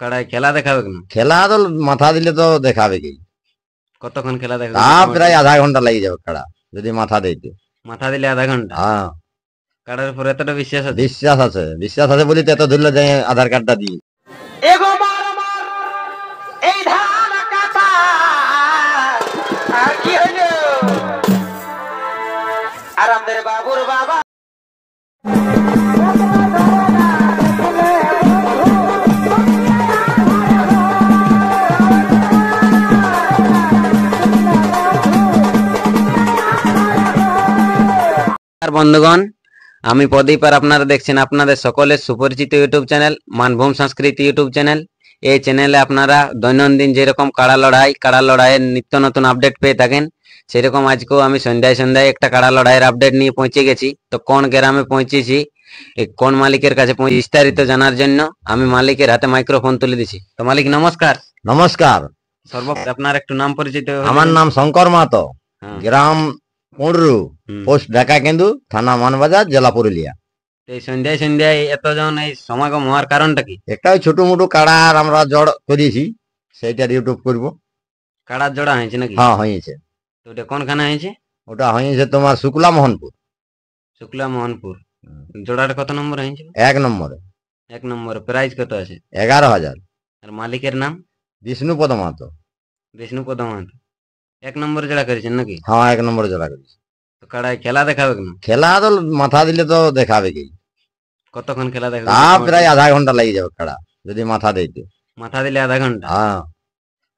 কাড়ায় খেলা দেখাবে কেন? খেলা তো মাথা দিলে তো দেখাবে কি, কতক্ষণ খেলা দেখাবে? তা প্রায় আধা ঘন্টা লেগে যাবে কাড়া যদি মাথা দিতে। মাথা দিলে আধা ঘন্টা? হ্যাঁ, কাড়ার উপর এতটা বিশ্বাস আছে? বিশ্বাস আছে, বিশ্বাস আছে বলি তো এত ধরলে যে আধার কার্ডটা দিই। এই ধান কাটা আর কি হইল আর আমাদের বাবুর বাবা বন্ধুগণ, আমি প্রদীপ আর আপনারা দেখছেন আপনাদের সকলের সুপরিচিত ইউটিউব চ্যানেল মানভূম সংস্কৃতি ইউটিউব চ্যানেল। এই চ্যানেলে আপনারা দৈনন্দিন যেরকম কাড়া লড়াইয়ের নিত্য নতুন আপডেট পেয়ে থাকেন, সেরকম আজকেও আমি সন্ধ্যায় একটা কাড়া লড়াইয়ের আপডেট নিয়ে পৌঁছে গেছি। তো কোন গ্রামে পৌঁছেছি, কোন মালিকের কাছে বিস্তারিত জানার জন্য আমি মালিকের হাতে মাইক্রোফোন তুলে দিছি। তো মালিক নমস্কার। নমস্কার। সর্বপ্রথম আপনার একটু নাম পরিচিত। আমার নাম শঙ্কর মাহাতো, গ্রাম পুঁড়রু, পোস্ট ঢাকা কেন্দু, থানা মানবাজার, জেলা পুরুলিয়া। এই সন্ধ্যায় এতজন এই সমাগম হওয়ার কারণটা কি? একটা ছোট মোটো কাড়ার আমরা জড় করেছি, সেইটার ইউটিউব করবো। কাড়ার জোড়া হয়েছে নাকি? হ্যাঁ হয়েছে। তো ওটা কোনখানে হয়েছে? ওটা হয়েছে তোমার শুক্লা মোহনপুর। শুক্লা মোহনপুর। জোড়াটা কত নম্বর হয়েছে? 1 নম্বরে। 1 নম্বরে। প্রাইস কত আছে? 11,000। আর মালিকের নাম? বিষ্ণুপদ মাহাতো। বিষ্ণুপদ মাহাতো। 1 নম্বরে জোড়া করেছেন নাকি? হ্যাঁ, 1 নম্বরে জোড়া করেছি। তো কাড়ায় খেলা দেখাবে কেন? খেলা তো মাথা দিলে তো দেখাবে কি, কতক্ষণ খেলা দেখাবে? তা প্রায় আধা ঘন্টা লেগে যাবে কাড়া যদি মাথা দিতে। মাথা দিলে আধা ঘন্টা? হ্যাঁ,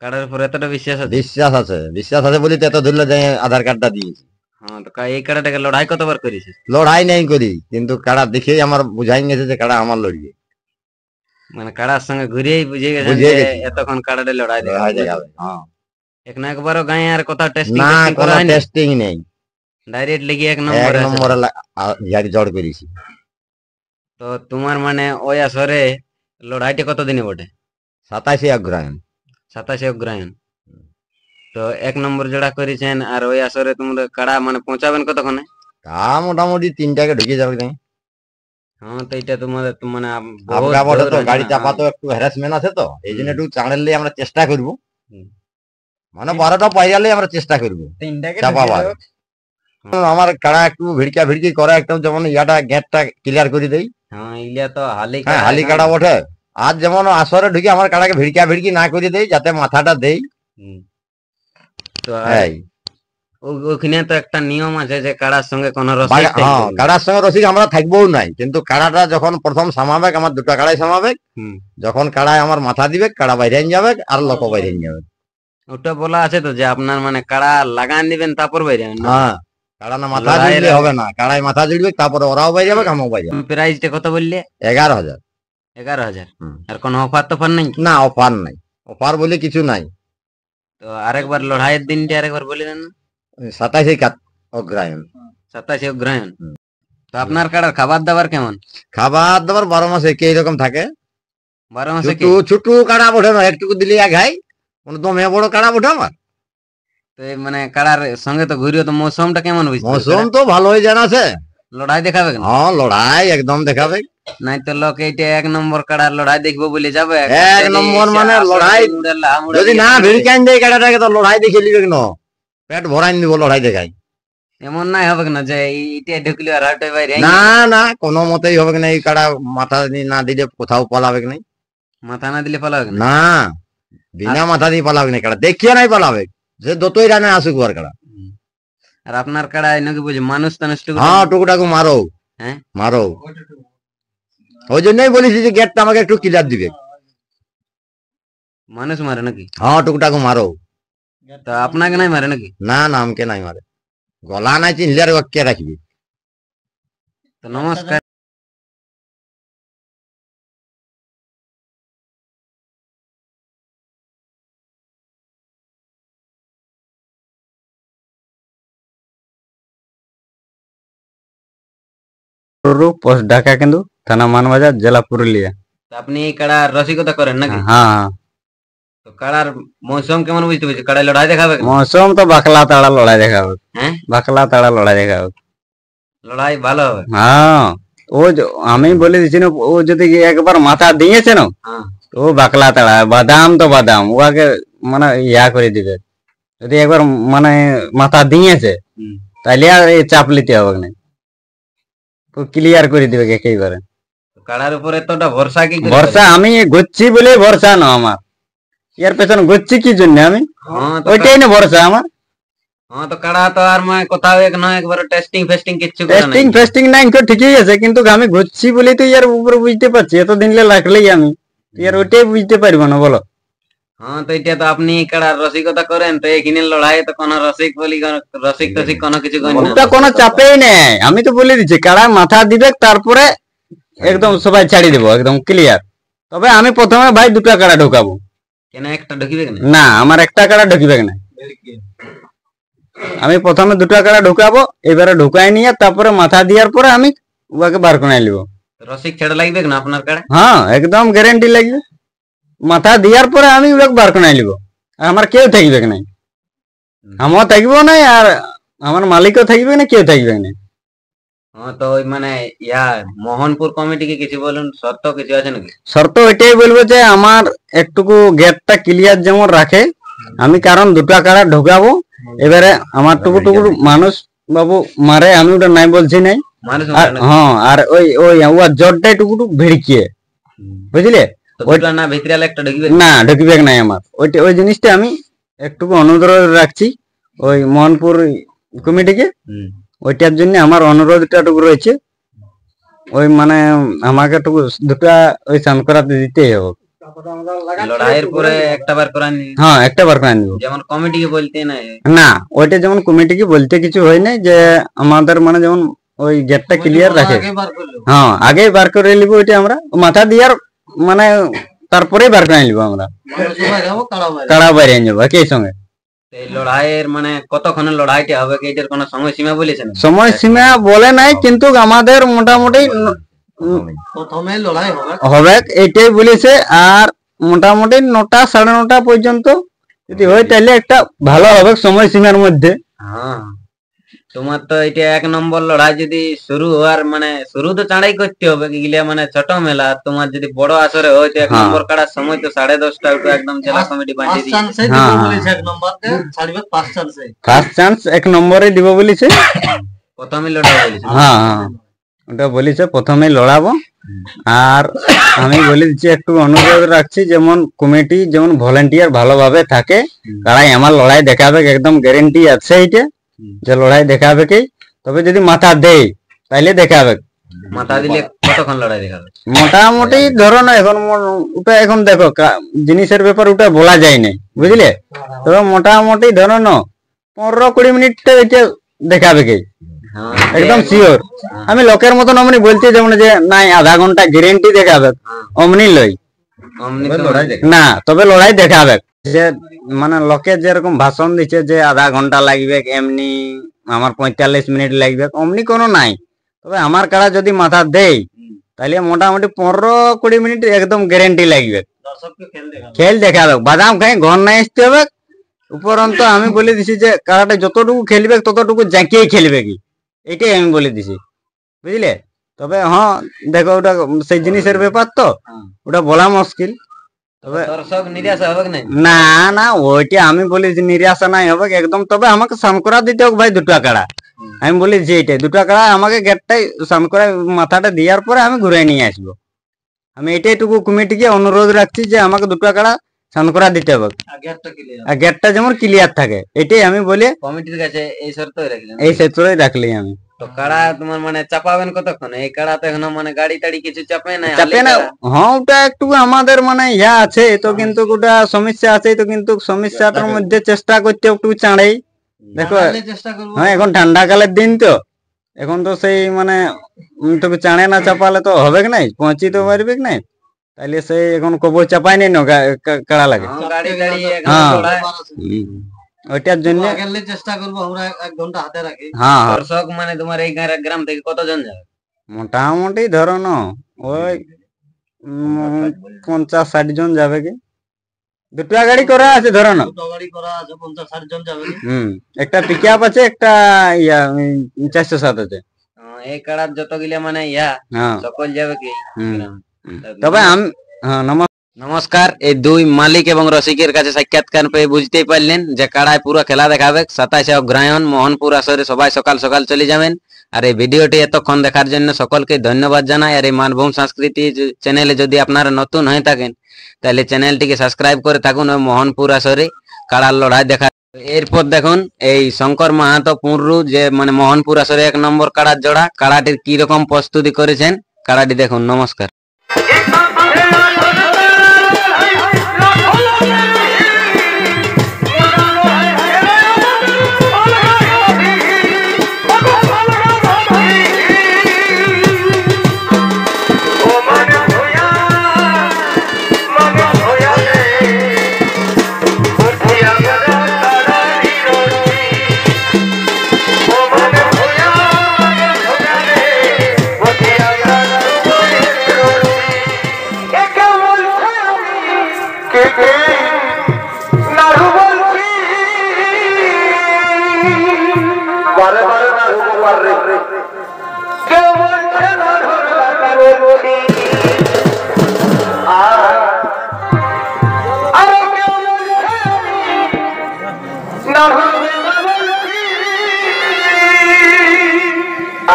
কাড়ার উপর এতটা বিশ্বাস আছে? বিশ্বাস আছে, বিশ্বাস আছে বলি তো এত ধরলে যে আধার কার্ডটা দিয়েছি। হ্যাঁ, তো এই কাড়াটাকে লড়াই কতবার করেছে? লড়াই নেই করি, কিন্তু কাড়া দেখেই আমার বুঝাই গেছে যে কাড়া আমার লড়িয়ে। মানে কাড়ার সঙ্গে ঘুরিয়েই বুঝে গেছে এতক্ষণ কাড়াটা লড়াই দেখাবে। হ্যাঁ, এক না একবারও গায়ে আর কথা টেস্টিং না, করা কোনো হয়নি? টেস্টিং নেই, ডাইরেক্ট লেগে 1 1 নম্বরে নম্বরে জড় করেছি। তো তোমার মানে ওই আসরে লড়াইটা কতদিনে বটে? 27 অগ্রহায়ণ। 27 অগ্রহায়ণ। তো 1 নম্বর জোড়া করেছেন, আর ওই আসরে তোমরা কাড়া মানে পৌঁছাবেন কতক্ষণে? তা মোটামুটি 3টাকে ঢুকে যাবে না। হ্যাঁ, তো এটা তোমাদের তো মানে আপগা বটে তো, গাড়ি চাপা তো একটু হ্যারাসমেন্ট আছে, তো এই জন্য একটু চাঁড়লে আমরা চেষ্টা করবো, মানে 12টা পাইলে আমরা চেষ্টা করবো চাপাবার। আমার কাড়া একটু ভিড়কি করে একদম, যেমন ইয়াটা গেটটা ক্লিয়ার করে দেই। হ্যাঁ, ইলিয়া তো হ্যাঁ, হালি কাড়া বটে। আর যেমন আসরে ঢুকে আমার কাড়াকে ভিড়কি না করে দেই, যাতে মাথাটা দেই। তো ওখানে তো একটা নিয়ম আছে যে কাড়ার সঙ্গে কোনো রসিক থাকবে না। কাড়ার সঙ্গে রসিক আমরা থাকবোও নাই, কিন্তু কাড়াটা যখন প্রথম সামাবে, আমার 2টা কাড়াই সামাবে, যখন কাড়ায় আমার মাথা দিবে, কাড়া বাইরে যাবে আর লোক বাইরে যাবে। ওটা বলা আছে তো যে আপনার মানে কাড়া লাগান দিবেন তারপর বাইরে যাবেন। হ্যাঁ, কাড়া না মাথা জুড়লে হবে না, কাড়ায় মাথা জুড়বে, তারপরে ওরাও বাইরে যাবে, আমরাও বাইরে যাবে। প্রাইসটা কত বললে? 11,000। 11,000। আর কোনো অফার টফার নেই? না, অফার নাই, অফার বলে কিছু নাই। তো আরেকবার লড়াইয়ের দিনটা আরেকবার বলে দেন। 27 অগ্রহায়ণ। 27 অগ্রহায়ণ। তো আপনার কাড়ার খাবার দাবার কেমন? খাবার দাবার 12 মাসে একই রকম থাকে। 12 মাসে ছোট কাড়া ওঠে না, একটুকু দিলে খাই, কোনো দমে বড় কাড়া ওঠে আমার। তো মানে কাড়ার সঙ্গে তো ঘুরিও, তো মৌসুমটা কেমন বুঝতে? মৌসুম তো ভালোই জানাছে। লড়াই দেখাবে? হ্যাঁ, লড়াই একদম দেখাবে। নাই তো লোক এইটা 1 নম্বর কাড়ার লড়াই দেখবো বলে যাবে। 1 নম্বর মানে লড়াই যদি না ভিড়কান দেয় কাড়াটাকে, তো লড়াই দেখে নিবে কেন, পেট ভরাই দিব লড়াই দেখাই। এমন নাই হবে না যে এইটা ঢুকলে আর হাটে বাইরে? না না, কোনো মতেই হবে না। এই কাড়া মাথা না দিলে কোথাও পালাবে না। মাথা না দিলে পালাবে না, বিনা মাথা দিয়ে পালাবে না কাড়া, দেখিয়ে নাই পালাবে, যে যতই রানে আসুক আর কাড়া। আর আপনার কাড়া নাকি বুঝি মানুষ টানুষ? হ্যাঁ, টুকুটাকু মারো। হ্যাঁ, মারো। ওই জন্যই বলেছি যে গেটটা আমাকে একটু ক্লিয়ার দিবে। মানুষ মারে নাকি? হ্যাঁ, টুকুটাকু মারো। তা আপনাকে নাই মারে নাকি? না না, আমাকে নাই মারে। গলা নাই চিনলে আর কে রাখবি। তো নমস্কার। পোস্ট ঢাকা কেন্দু, থানা মানবাজার, জেলা পুরুলিয়া। আপনি এই কাড়ার রসিকতা করেন নাকি? হ্যাঁ। তো কাড়ার মৌসুম কেমন বুঝতে পারছি? কাড়াই লড়াই দেখাবে? মৌসুম তো বাকলা তাড়া লড়াই দেখাবে। হ্যাঁ, বাকলা তাড়া লড়াই দেখাবে। লড়াই ভালো হবে। হ্যাঁ, ও আমি বলে দিচ্ছি না, ও যদি একবার মাথা দিয়েছে না, ও বাকলা তাড়া, বাদাম তো বাদাম, ওকে মানে ইয়া করে দিবে। যদি একবার মানে মাথা দিয়েছে তাইলে আর এই চাপ নিতে হবে না, ক্লিয়ার করে দিবে একেবারে। কাড়ার উপরে এতটা ভরসা কি করে ভরসা আমি গচ্ছি বলে ভরসা না আমার, ইয়ার পেছনে গচ্ছি কি জন্য আমি, হ্যাঁ তো ওইটাই না ভরসা আমার। হ্যাঁ তো কাড়া তো আর মানে কোথাও এক নয় একবার টেস্টিং ফেস্টিং কিচ্ছু করে টেস্টিং নাই। ফেস্টিং নাই ঠিকই আছে, কিন্তু আমি ঘুরছি বলেই তো ইয়ার উপরে বুঝতে পারছি, এতদিন লাগলেই আমি ইয়ার ওইটাই বুঝতে পারবো না বলো। হ্যাঁ তো এটা তো আপনি কাড়ার রসিকতা করেন, তো এখানে লড়াই তো কোনো রসিক বলি রসিক টসিক কোনো কিছু করেন না। ওটা কোনো চাপেই নেই, আমি তো বলে দিচ্ছি কাড়া মাথা দিবে তারপরে একদম সবাই ছাড়ি দেবো একদম ক্লিয়ার। তবে আমি প্রথমে ভাই দুটা কাড়া ঢোকাবো। কেন একটা ঢুকিবে না? না আমার একটা কাড়া ঢুকিবে না, আমি প্রথমে দুটা কাড়া ঢুকাবো, এবারে ঢুকাই নিয়ে তারপরে মাথা দেওয়ার পরে আমি ওকে বার করে নিব। রসিক ছেড়ে লাগবে না আপনার কাড়া? হ্যাঁ একদম গ্যারেন্টি লাগবে, মাথা দেওয়ার পরে আমি ওকে বার করে নিব। আমার কেউ থাকবে না, আমিও থাকবো না আর আমার মালিকও থাকবে না, কেউ থাকবে না। হ্যাঁ তো ওই মানে ইয়া মোহনপুর কমিটিকে কিছু বলুন, শর্ত কিছু আছে নাকি? শর্ত ওইটাই বলবো যে আমার একটুকু গেটটা ক্লিয়ার যেমন রাখে, আমি কারণ দুটা কাড়া ঢোকাবো, এবারে আমার টুকু টুকু মানুষ বাবু মারে, আমি ওটা নাই বলছি নাই। মানুষ আর হ্যাঁ আর ওই ওই ওর জটটাই টুকু টুকু ভিড়কিয়ে, বুঝলে? তো দুটো না ভিতরে একটা ঢুকবে না ঢুকবে নাই আমার, ওইটা ওই জিনিসটা আমি একটুকু অনুরোধ রাখছি ওই মোহনপুর কমিটিকে। ওইটার জন্য আমার অনুরোধটা টুকু রয়েছে, ওই মানে আমাকে টুকু দুটা ওই স্নান করাতে দিতেই হবে। লড়াইয়ের পরে একটা বার করান হ্যাঁ একটা বার করে নিব। যেমন কমিটিকে বলতে না না ওইটা যেমন কমিটিকে বলতে কিছু হয় নাই, যে আমাদের মানে যেমন ওই গেটটা ক্লিয়ার রাখে, হ্যাঁ আগেই বার করে নিব। ওইটা আমরা মাথা দিয়ার মানে তারপরেই বার করে নিব, আমরা কাড়া বাইরে যাবো একই সঙ্গে। এই লড়াইয়ের মানে কতক্ষণের লড়াইটা হবে, কি এটার কোনো সময়সীমা বলেছেন? সময় সীমা বলে নাই, কিন্তু আমাদের মোটামুটি প্রথমে লড়াই হবে হবে এইটাই বলেছে। আর মোটামুটি 9টা 9:30 পর্যন্ত যদি হয় তাহলে একটা ভালো হবে সময় সীমার মধ্যে। হ্যাঁ তোমার তো এটা 1 নম্বর লড়াই যদি শুরু হওয়ার মানে শুরু তো চাঁড়াই করতে হবে, কি গিলা মানে ছোট মেলা। তোমার যদি বড় আসরে হয় তো 1 নম্বর কাড়ার সময় তো 10:30টা ওটা একদম জেলা কমিটি বাঁধিয়ে দিয়েছে। ফার্স্ট চান্স 1 নম্বরে দিব বলেছে। প্রথমে লড়াই বলেছে। হ্যাঁ হ্যাঁ ওটা বলেছে প্রথমেই লড়াবো। আর আমি বলে দিচ্ছি একটু অনুরোধ রাখছি, যেমন কমিটি যেমন ভলেন্টিয়ার ভালোভাবে থাকে, তারাই আমার লড়াই দেখাবে, একদম গ্যারেন্টি আছে এইটা যে লড়াই দেখাবে কি। তবে যদি মাথা দেয় তাইলে দেখাবে। মাথা দিলে কতক্ষণ লড়াই দেখাবে? মোটামুটি ধরো না এখন ওটা এখন দেখো জিনিসের ব্যাপার ওটা বলা যায় না, বুঝলে? তবে মোটামুটি ধরো না 15-20 মিনিটটা এটা দেখাবে কি একদম শিওর। আমি লোকের মতন অমনি বলছি যেমন যে নাই আধা ঘন্টা গ্যারেন্টি দেখাবে, অমনি লই না। তবে লড়াই দেখাবে, যে মানে লোকে যেরকম ভাষণ দিচ্ছে যে আধা ঘন্টা লাগবে, এমনি আমার 45 মিনিট লাগবে, অমনি কোনো নাই। তবে আমার কাড়া যদি মাথা দেয় তাহলে মোটামুটি 15-20 মিনিট একদম গ্যারেন্টি লাগবে। খেল দেখাবে, বাদাম খাই ঘর নাই আসতে হবে। উপরন্ত আমি বলে দিছি যে কাড়াটা যতটুকু খেলবে ততটুকু জাঁকিয়ে খেলবে কি, এটাই আমি বলে দিছি, বুঝলে? তবে হ্যাঁ দেখো ওটা সেই জিনিসের ব্যাপার তো ওটা বলা মুশকিল। তবে দর্শক নিরাশা হবে না? না না ওইটা আমি বলেছি নিরাশা নাই হবে একদম। তবে আমাকে স্নান করা দিতে হোক ভাই দুটা কাড়া, আমি বলেছি এইটাই দুটা কাড়া আমাকে গেটটাই স্নান করে মাথাটা দেওয়ার পরে আমি ঘুরে নিয়ে আসবো। আমি এটাইটুকু কমিটিকে অনুরোধ রাখছি যে আমাকে দুটা কাড়া স্নান করা দিতে হবে, আর গেটটা যেমন ক্লিয়ার থাকে, এটাই আমি বলে কমিটির কাছে এই শর্তই রাখলেন। এই ক্ষেত্রে রাখলি আমি। তো কাড়া তোমার মানে চাপাবেন কতক্ষণ? এই কাড়া তো এখনো মানে গাড়ি টাড়ি কিছু চাপে না? চাপে না, হ্যাঁ ওটা একটু আমাদের মানে ইয়া আছে তো, কিন্তু ওটা সমস্যা আছে তো, কিন্তু সমস্যাটার মধ্যে চেষ্টা করতে একটু চাঁড়াই দেখো। হ্যাঁ এখন ঠান্ডা কালের দিন তো, এখন তো সেই মানে তোকে চাঁড়ে না চাপালে তো হবে কি নাই, পৌঁছি তো পারবে কি নাই। তাইলে সেই এখন কবর চাপাই নাই না কাড়া লাগে। গাড়ি টাড়ি হ্যাঁ ওইটার জন্য চেষ্টা করবো আমরা 1 ঘন্টা হাতে রাখি। হ্যাঁ দর্শক মানে তোমার এই গ্রাম থেকে কতজন যাবে? মোটামুটি ধরো না ওই 50-60 জন যাবে কি। দুটা গাড়ি করা আছে ধরো না, গাড়ি করা আছে 50-60 জন যাবে। একটা পিক আপ আছে, একটা 407 আছে। এই কাড়ার যতগুলা মানে ইয়া হ্যাঁ সকল যাবে কি? তবে আমি হ্যাঁ নমস্কার। এই দুই মালিক এবং রসিকের কাছে সাক্ষাৎকার পেয়ে বুঝতেই পারলেন যে কাড়ায় পুরো খেলা দেখাবে। 27 অগ্রহায়ণ মোহনপুর আসরে সবাই সকাল সকাল চলে যাবেন। আর এই ভিডিওটি এতক্ষণ দেখার জন্য সকলকে ধন্যবাদ জানাই। আর এই মানভূম সংস্কৃতি চ্যানেলে যদি আপনারা নতুন হয়ে থাকেন তাহলে চ্যানেলটিকে সাবস্ক্রাইব করে থাকুন ওই মোহনপুর আসরে কাড়ার লড়াই দেখা। এরপর দেখুন এই শঙ্কর মাহাতো পুরু যে মানে মোহনপুর আসরে 1 নম্বর কাড়ার জোড়া, কাড়াটির কি রকম প্রস্তুতি করেছেন কাড়াটি দেখুন। নমস্কার।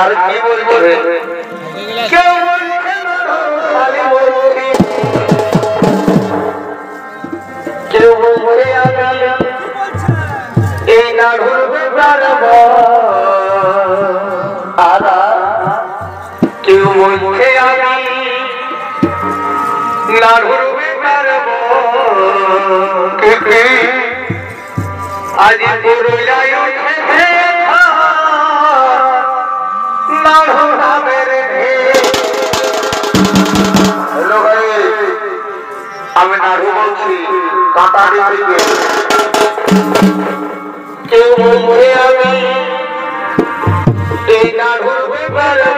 আর কি বলবো কেউ কেউ বলছে এই না ঘুরবে কেউ বলছে আমি না ঘুরবে আজ পুরুলিয়ায় উঠেছে আমি নাড়ু বলছি কাটারি থেকে কেউ বলছে আমি এই নাড়ুর ব্যাপারে